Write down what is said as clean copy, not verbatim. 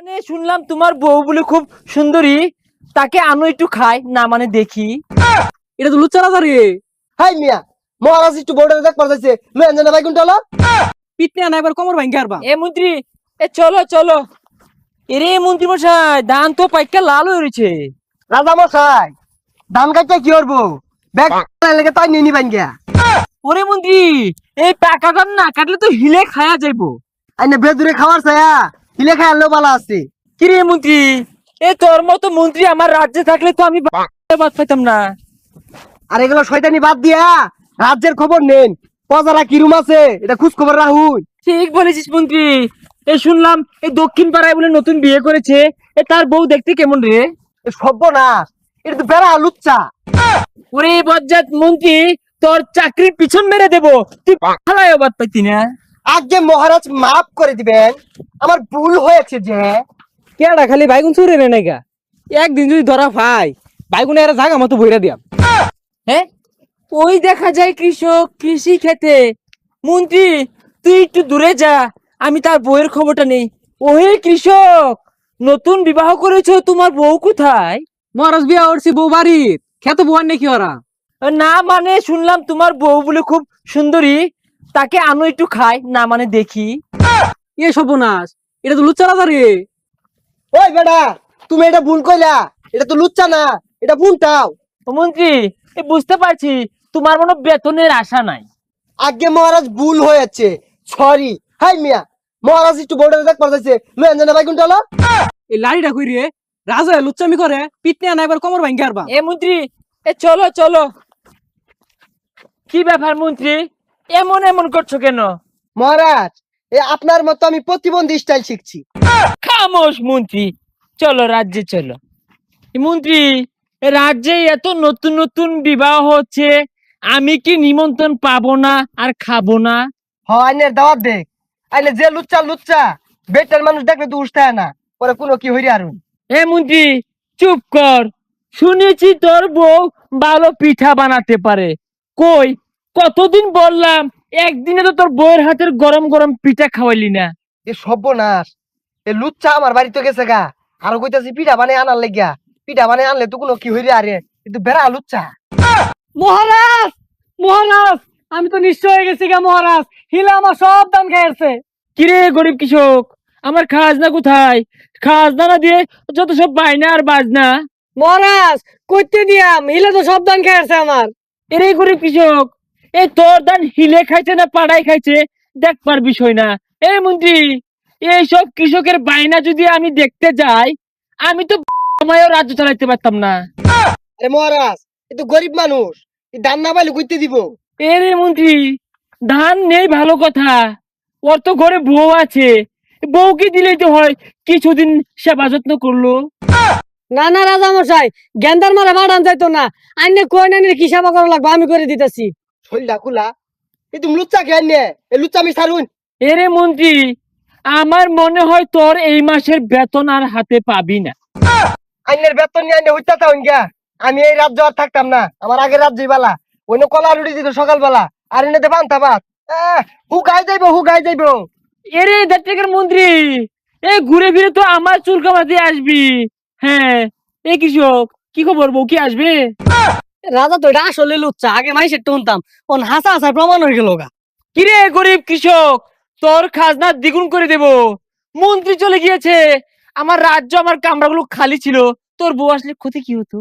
মানে শুনলাম তোমার বউ বলে খুব সুন্দরী, তাকে আনো একটু খাই না মানে দেখি। এটা তো লুচ্চা রাজা রে। হাই মিয়া, মহারাজ একটু বোর্ডে দেখ পারতেছে লই আনজনা ভাই কোনটা হলো? পিটনে আনা এবার কোমর ভাঙ্গি হারবা। এ মন্ত্রী, এ চলো চলো। এরে মন্ত্রী মশাই, ধান তো পাইকা লাল হয়ে রয়েছে। রাজা মশাই, ধান কাটতে কি করবো? ব্যাগ লেগে তাই নিয়ে নিবেন গিয়া। ওরে মন্ত্রী, এই পাকা ধান না কাটলে তো হিলে খায়া যাইবো। আইনে বেদুরে খাওয়ার ছায়া হিলে খাই আনলেও ভালো আছে। কিরে মন্ত্রী, এ তোর মতো মন্ত্রী আমার রাজ্যে থাকলে তো আমি বাদ পাইতাম না। আর এগুলো শয়তানি বাদ দিয়া রাজ্যের খবর নেন। প্রজারা কিরুম আছে এটা খোঁজ খবর রাহুন। ঠিক বলেছিস মন্ত্রী। এ শুনলাম এই দক্ষিণ পাড়ায় বলে নতুন বিয়ে করেছে, এ তার বউ দেখতে কেমন রে? এ সর্বনাশ, এটা তো বেড়া লুচ্চা। ওরে বজ্জাত মন্ত্রী, তোর চাকরির পিছন মেরে দেবো, তুই পালায় বাদ পাইতি না। আগে মহারাজ মাফ করে দিবেন, আমার ভুল হয়েছে যে। কেডা খালি বাইগুন চুরে রে নাইগা। একদিন যদি ধরা পাই বাইগুন এর জাগা মতো বইরা দিয়াম। হ্যাঁ, ওই দেখা যায় কৃষক কৃষি খেতে। মন্ত্রী, তুই একটু দূরে যা, আমি তার বউয়ের খবরটা নেই। ওহে কৃষক, নতুন বিবাহ করেছো, তোমার বউ কোথায়? মহারাজ বিয়া করছি বউ বাড়ির, খেত বউয়ার নাকি ওরা। না মানে শুনলাম তোমার বউ বলে খুব সুন্দরী, তাকে আনো একটু খাই না মানে দেখি। এ সর্বনাশ, এটা তো লুচ্চা রাজা রে। ওই বেটা, তুমি এটা ভুল কইলা, এটা তো লুচ্চা না, এটা ভুলটাও। ও মন্ত্রী, এ বুঝতে পারছি তোমার মনে বেতনের আশা নাই। আগে মহারাজ ভুল হয়েছে, সরি। হাই মিয়া, মহারাজ একটু বোর্ডে দেখ পারতেছে লই আনজনা ভাই কোনটা হলো? এই লাড়িটা কই রে, রাজা লুচ্চামি করে পিটনে আনা এবার কোমর ভাঙ্গি হারবা। এ মন্ত্রী, এ চলো চলো। কি ব্যাপার মন্ত্রী, এমন এমন করছো কেন? মহারাজ, আপনার মতো আমি প্রতিবন্ধী স্টাইল শিখছি। খামোশ মন্ত্রী, চলো রাজ্যে চলো। এ মন্ত্রী, এ রাজ্যে এত নতুন নতুন বিবাহ হচ্ছে, আমি কি নিমন্ত্রণ পাবো না আর খাবো না? আইনের দাওয়াত দেখ। আইনে যে লুচ্চা লুচ্চা বেটার মানুষ দেখলে তো উঠতে না, পরে কোনো কি হইরে আরুন। এ মন্ত্রী, চুপ কর। শুনেছি তোর বউ ভালো পিঠা বানাতে পারে। কই, কতদিন বললাম, একদিনে তো তোর বউয়ের হাতের গরম গরম পিঠা খাওয়াইলি না। এ সর্বনাশ, এ লুচ্চা আমার বাড়িতে গেছে গা, আরো কইতাছি পিঠা বানাই আনার লাগিয়া। পিঠা বানাই আনলে তো কোনো কি হইরে আরে, কিন্তু বেড়া লুচ্চা। মহারাজ, মহারাজ, আমি তো নিশ্চয় হয়ে গেছি গা মহারাজ, হিলা আমার সব দান খাইছে। কিরে গরিব কৃষক, আমার খাজনা কোথায়? খাজনা না দিয়ে যত সব বায়না আর বাজনা। মহারাজ কইতে দিয়াম, হিলা তো সব দান খাইছে আমার। এরে গরিব কৃষক, এই তোর ধান হিলে খাইছে না পাড়াই খাইছে দেখবার বিষয় না। এই মন্ত্রী, এইসব কৃষকের বায়না যদি আমি দেখতে যাই, আমি তো সময়ও রাজ্য চালাইতে পারতাম না। আরে মহারাজ, এ তো গরিব মানুষ, এই দান না পাইলে কইতে দিব। এরে মন্ত্রী, ধান নেই ভালো কথা, ওর তো ঘরে বউ আছে, বউকে দিলেই তো হয়, কিছুদিন সেবা যত্ন করলো। না না রাজা মশাই, গেন্দার মারা বাড়ান যাইতো না। আইনে কই না কি সেবা করা লাগবে আমি করে দিতেছি। শৈলটা খুলা, এ তুমি লুচ্চা খেয়ে নে, এ লুচ্চা আমি ছাড়ুন। এরে মন্ত্রী, আমার মনে হয় তোর এই মাসের বেতন আর হাতে পাবি না। আইনের বেতন নিয়ে আইনে হইতা থাকুন গিয়া। আমি এই রাজ্য আর থাকতাম না, আমার আগের রাজ্যই বালা। অন্য কলা রুটি দিত সকালবেলা, আর এনেতে পান্তা ভাত। হুকাই যাইব হুকাই যাইব। এরে দেড়টাকার মন্ত্রী, এ ঘুরে ফিরে তো আমার চুল কামাতে আসবি। হ্যাঁ, এ কৃষক, কি খবর, বউ কি আসবে? রাজা তো এটা আসলে লুচ্চা, আগে মাইসের টনতাম, ওন হাসা হাসা প্রমাণ হয়ে গেল গা। কিরে গরিব কৃষক, তোর খাজনা দ্বিগুণ করে দেব। মন্ত্রী চলে গিয়েছে, আমার রাজ্য আমার কামরাগুলো খালি ছিল, তোর বউ আসলে ক্ষতি কি হতো?